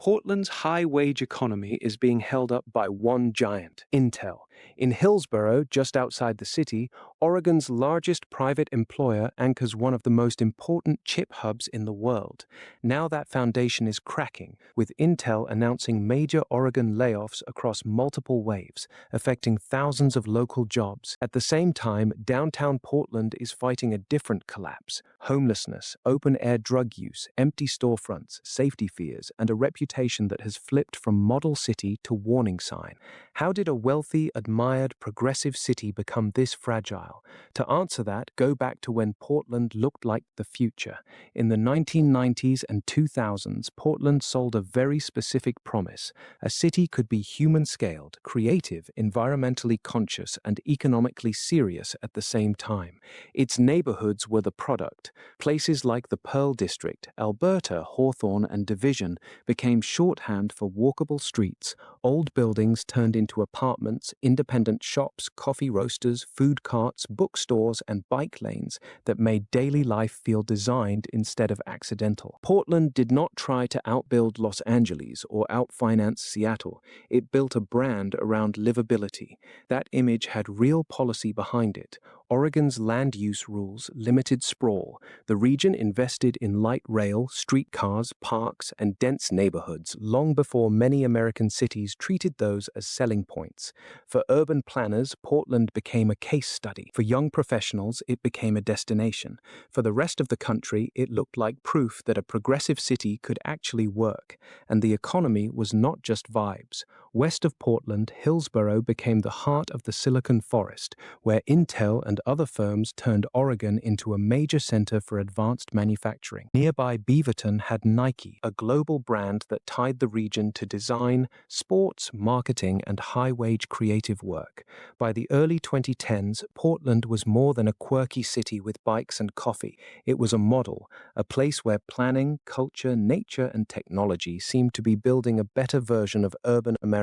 Portland's high-wage economy is being held up by one giant, Intel. In Hillsboro, just outside the city, Oregon's largest private employer anchors one of the most important chip hubs in the world. Now that foundation is cracking, with Intel announcing major Oregon layoffs across multiple waves, affecting thousands of local jobs. At the same time, downtown Portland is fighting a different collapse: homelessness, open-air drug use, empty storefronts, safety fears, and a reputation that has flipped from model city to warning sign. How did a wealthy, admired, progressive city become this fragile? To answer that, go back to when Portland looked like the future. In the 1990s and 2000s, Portland sold a very specific promise. A city could be human-scaled, creative, environmentally conscious, and economically serious at the same time. Its neighborhoods were the product. Places like the Pearl District, Alberta, Hawthorne, and Division became shorthand for walkable streets. Old buildings turned into apartments, independent shops, coffee roasters, food carts, bookstores, and bike lanes that made daily life feel designed instead of accidental. Portland did not try to outbuild Los Angeles or outfinance Seattle. It built a brand around livability. That image had real policy behind it. Oregon's land use rules limited sprawl. The region invested in light rail, streetcars, parks, and dense neighborhoods long before many American cities treated those as selling points. For urban planners, Portland became a case study. For young professionals, it became a destination. For the rest of the country, it looked like proof that a progressive city could actually work. And the economy was not just vibes. West of Portland, Hillsboro became the heart of the Silicon Forest, where Intel and other firms turned Oregon into a major center for advanced manufacturing. Nearby Beaverton had Nike, a global brand that tied the region to design, sports, marketing, and high-wage creative work. By the early 2010s, Portland was more than a quirky city with bikes and coffee. It was a model, a place where planning, culture, nature, and technology seemed to be building a better version of urban America.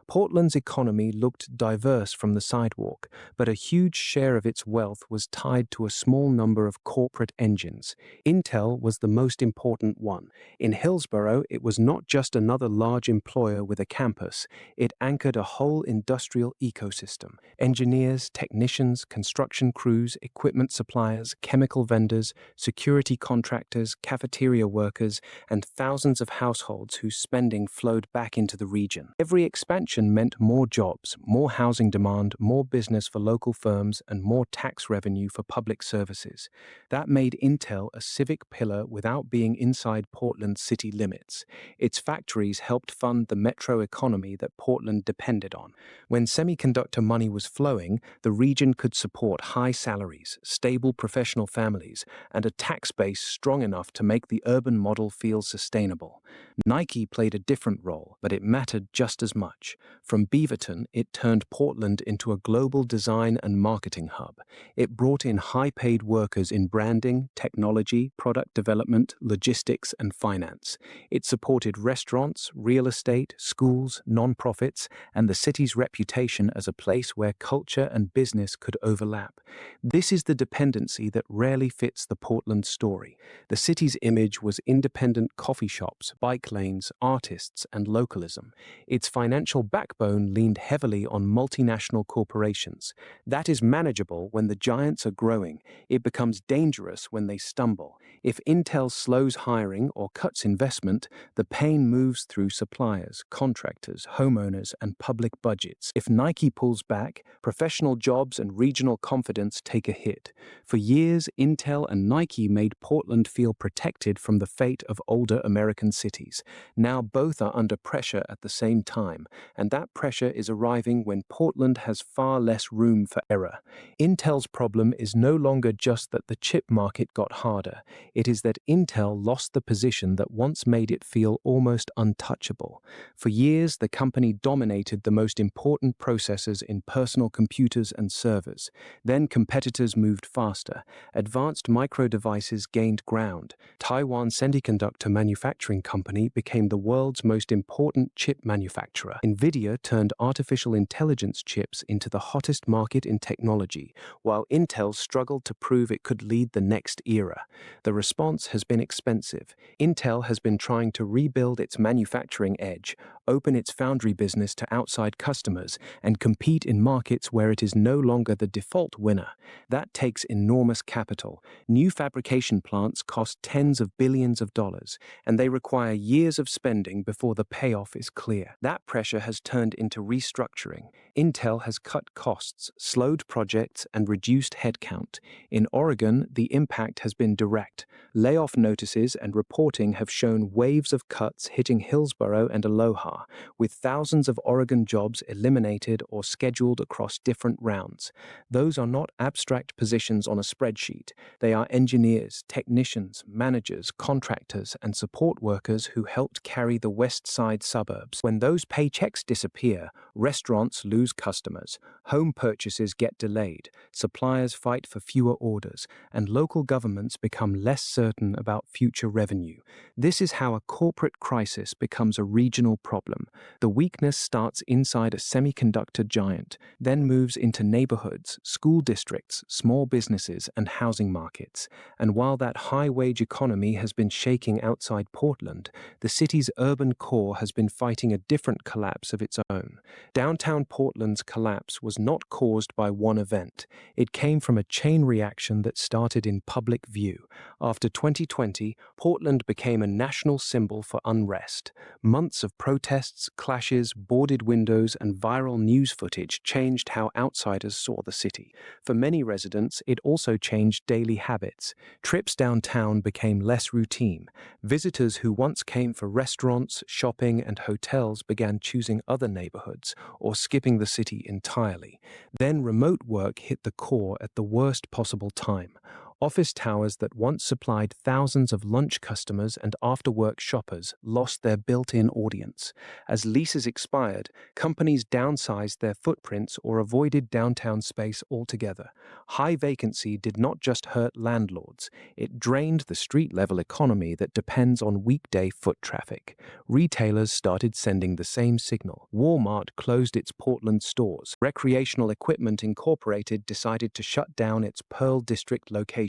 Portland's economy looked diverse from the sidewalk, but a huge share of its wealth was tied to a small number of corporate engines. Intel was the most important one. In Hillsboro, it was not just another large employer with a campus. It anchored a whole industrial ecosystem. Engineers, technicians, construction crews, equipment suppliers, chemical vendors, security contractors, cafeteria workers, and thousands of households whose spending flowed back into the region. Every expansion meant more jobs, more housing demand, more business for local firms, and more tax revenue for public services. That made Intel a civic pillar without being inside Portland's city limits. Its factories helped fund the metro economy that Portland depended on. When semiconductor money was flowing, the region could support high salaries, stable professional families, and a tax base strong enough to make the urban model feel sustainable. Nike played a different role, but it mattered just as much. From Beaverton, it turned Portland into a global design and marketing hub. It brought in high-paid workers in branding, technology, product development, logistics, and finance. It supported restaurants, real estate, schools, nonprofits, and the city's reputation as a place where culture and business could overlap. This is the dependency that rarely fits the Portland story. The city's image was independent coffee shops, bike lanes, artists, and localism. Its financial backbone leaned heavily on multinational corporations. That is manageable when the giants are growing. It becomes dangerous when they stumble. If Intel slows hiring or cuts investment, the pain moves through suppliers, contractors, homeowners, and public budgets. If Nike pulls back, professional jobs and regional confidence take a hit. For years, Intel and Nike made Portland feel protected from the fate of older American cities. Now both are under pressure at the same time, and that pressure is arriving when Portland has far less room for error. Intel's problem is no longer just that the chip market got harder. It is that Intel lost the position that once made it feel almost untouchable. For years, the company dominated the most important processors in personal computers and servers. Then competitors moved faster. Advanced micro devices gained ground. Taiwan Semiconductor Manufacturing Company became the world's most important chip manufacturer. NVIDIA turned artificial intelligence chips into the hottest market in technology. technology, while Intel struggled to prove it could lead the next era. The response has been expensive. Intel has been trying to rebuild its manufacturing edge, open its foundry business to outside customers, and compete in markets where it is no longer the default winner. That takes enormous capital. New fabrication plants cost tens of billions of dollars, and they require years of spending before the payoff is clear. That pressure has turned into restructuring. Intel has cut costs, slowed projects, and reduced headcount. In Oregon, the impact has been direct. Layoff notices and reporting have shown waves of cuts hitting Hillsborough and Aloha, with thousands of Oregon jobs eliminated or scheduled across different rounds. Those are not abstract positions on a spreadsheet. They are engineers, technicians, managers, contractors, and support workers who helped carry the West Side suburbs. When those paychecks disappear, restaurants lose customers, home purchases get delayed, suppliers fight for fewer orders, and local governments become less certain about future revenue. This is how a corporate crisis becomes a regional problem. The weakness starts inside a semiconductor giant, then moves into neighborhoods, school districts, small businesses, and housing markets. And while that high-wage economy has been shaking outside Portland, the city's urban core has been fighting a different collapse of its own. Downtown Portland's collapse was not caused by one event. It came from a chain reaction that started in public view. After 2020, Portland became a national symbol for unrest. Months of protests, clashes, boarded windows, and viral news footage changed how outsiders saw the city. For many residents, it also changed daily habits. Trips downtown became less routine. Visitors who once came for restaurants, shopping, and hotels began choosing other neighborhoods or skipping the city entirely. Then remote work hit the core at the worst possible time. Office towers that once supplied thousands of lunch customers and after-work shoppers lost their built-in audience. As leases expired, companies downsized their footprints or avoided downtown space altogether. High vacancy did not just hurt landlords, it drained the street-level economy that depends on weekday foot traffic. Retailers started sending the same signal. Walmart closed its Portland stores. Recreational Equipment Incorporated decided to shut down its Pearl District location.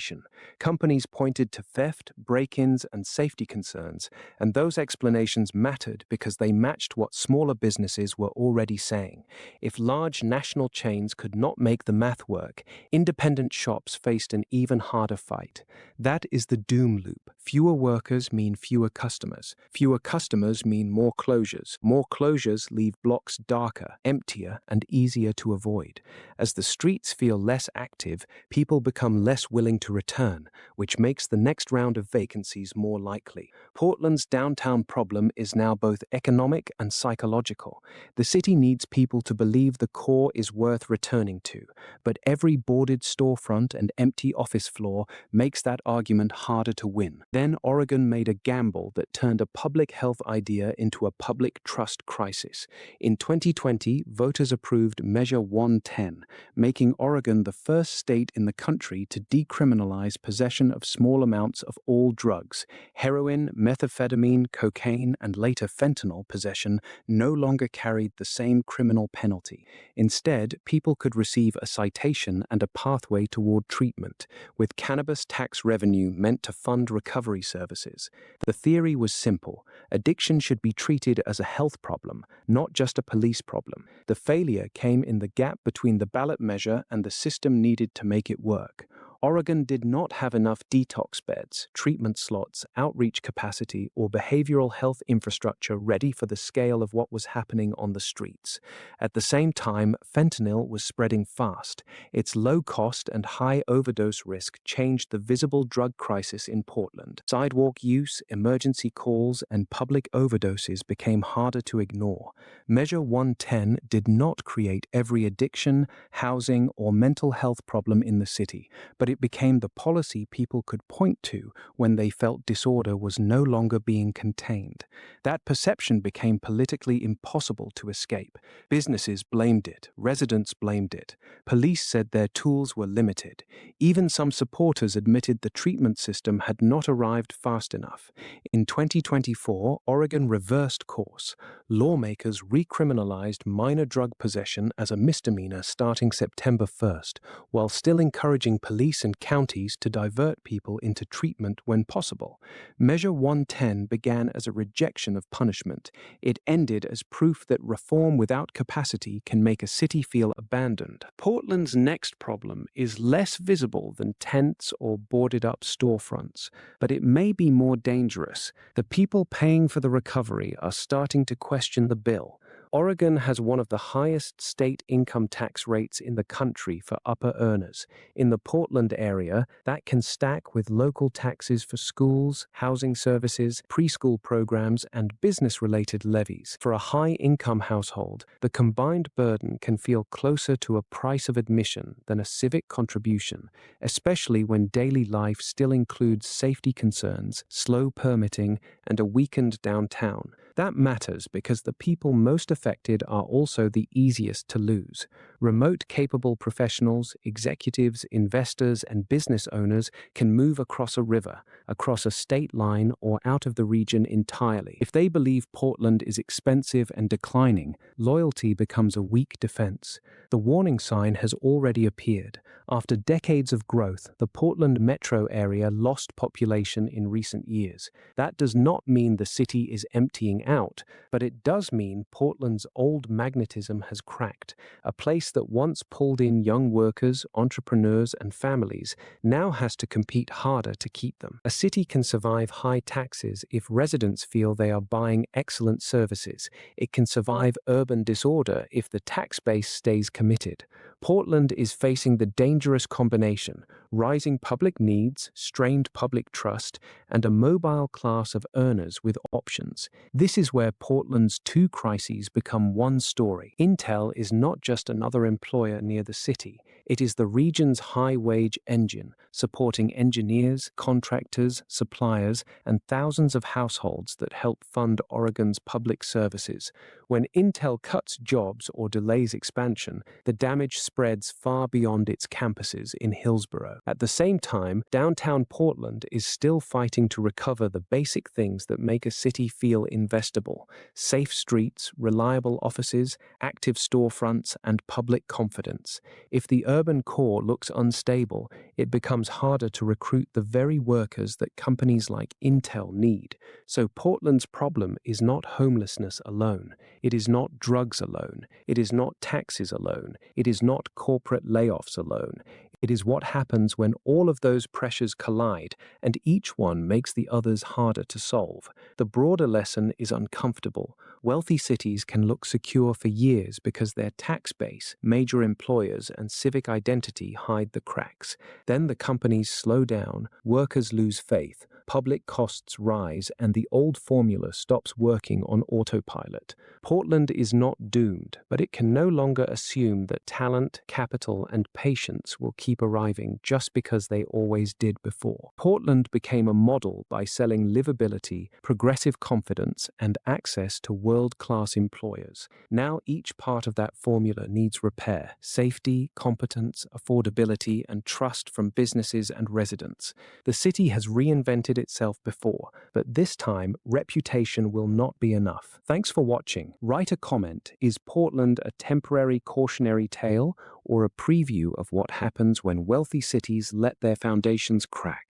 Companies pointed to theft, break-ins, and safety concerns, and those explanations mattered because they matched what smaller businesses were already saying. If large national chains could not make the math work, independent shops faced an even harder fight. That is the doom loop. Fewer workers mean fewer customers. Fewer customers mean more closures. More closures leave blocks darker, emptier, and easier to avoid. As the streets feel less active, people become less willing to return, which makes the next round of vacancies more likely. Portland's downtown problem is now both economic and psychological. The city needs people to believe the core is worth returning to, but every boarded storefront and empty office floor makes that argument harder to win. Then Oregon made a gamble that turned a public health idea into a public trust crisis. In 2020, voters approved Measure 110, making Oregon the first state in the country to decriminalize possession of small amounts of all drugs. Heroin, methamphetamine, cocaine, and later fentanyl possession no longer carried the same criminal penalty. Instead, people could receive a citation and a pathway toward treatment, with cannabis tax revenue meant to fund recovery services. The theory was simple. Addiction should be treated as a health problem, not just a police problem. The failure came in the gap between the ballot measure and the system needed to make it work. Oregon did not have enough detox beds, treatment slots, outreach capacity, or behavioral health infrastructure ready for the scale of what was happening on the streets. At the same time, fentanyl was spreading fast. Its low cost and high overdose risk changed the visible drug crisis in Portland. Sidewalk use, emergency calls, and public overdoses became harder to ignore. Measure 110 did not create every addiction, housing, or mental health problem in the city, but it became the policy people could point to when they felt disorder was no longer being contained. That perception became politically impossible to escape. Businesses blamed it, residents blamed it, police said their tools were limited. Even some supporters admitted the treatment system had not arrived fast enough. In 2024, Oregon reversed course. Lawmakers recriminalized minor drug possession as a misdemeanor starting September 1st, while still encouraging police and counties to divert people into treatment when possible. Measure 110 began as a rejection of punishment. It ended as proof that reform without capacity can make a city feel abandoned. Portland's next problem is less visible than tents or boarded-up storefronts, but it may be more dangerous. The people paying for the recovery are starting to question the bill. Oregon has one of the highest state income tax rates in the country for upper earners. In the Portland area, that can stack with local taxes for schools, housing services, preschool programs, and business-related levies. For a high-income household, the combined burden can feel closer to a price of admission than a civic contribution, especially when daily life still includes safety concerns, slow permitting, and a weakened downtown. That matters because the people most affected are also the easiest to lose. Remote capable professionals, executives, investors, and business owners can move across a river, across a state line, or out of the region entirely. If they believe Portland is expensive and declining, loyalty becomes a weak defense. The warning sign has already appeared. After decades of growth, the Portland metro area lost population in recent years. That does not mean the city is emptying out, but it does mean Portland's old magnetism has cracked. A place that once pulled in young workers, entrepreneurs, and families now has to compete harder to keep them. A city can survive high taxes if residents feel they are buying excellent services. It can survive urban disorder if the tax base stays committed. Portland is facing the dangerous combination: rising public needs, strained public trust, and a mobile class of earners with options. This is where Portland's two crises become one story. Intel is not just another employer near the city. It is the region's high-wage engine, supporting engineers, contractors, suppliers, and thousands of households that help fund Oregon's public services. When Intel cuts jobs or delays expansion, the damage spreads far beyond its campuses in Hillsborough. At the same time, downtown Portland is still fighting to recover the basic things that make a city feel investable: safe streets, reliable offices, active storefronts, and public confidence. If the urban core looks unstable, it becomes harder to recruit the very workers that companies like Intel need. So Portland's problem is not homelessness alone. It is not drugs alone. It is not taxes alone. It is not corporate layoffs alone. It is what happens when all of those pressures collide and each one makes the others harder to solve. The broader lesson is uncomfortable. Wealthy cities can look secure for years because their tax base, major employers, and civic identity hide the cracks. Then the companies slow down, workers lose faith, public costs rise, and the old formula stops working on autopilot. Portland is not doomed, but it can no longer assume that talent, capital, and patience will keep arriving just because they always did before. Portland became a model by selling livability, progressive confidence, and access to world-class employers. Now each part of that formula needs repair: safety, competence, affordability, and trust from businesses and residents. The city has reinvented itself before, but this time reputation will not be enough. Thanks for watching. Write a comment. Is Portland a temporary cautionary tale or a preview of what happens when wealthy cities let their foundations crack?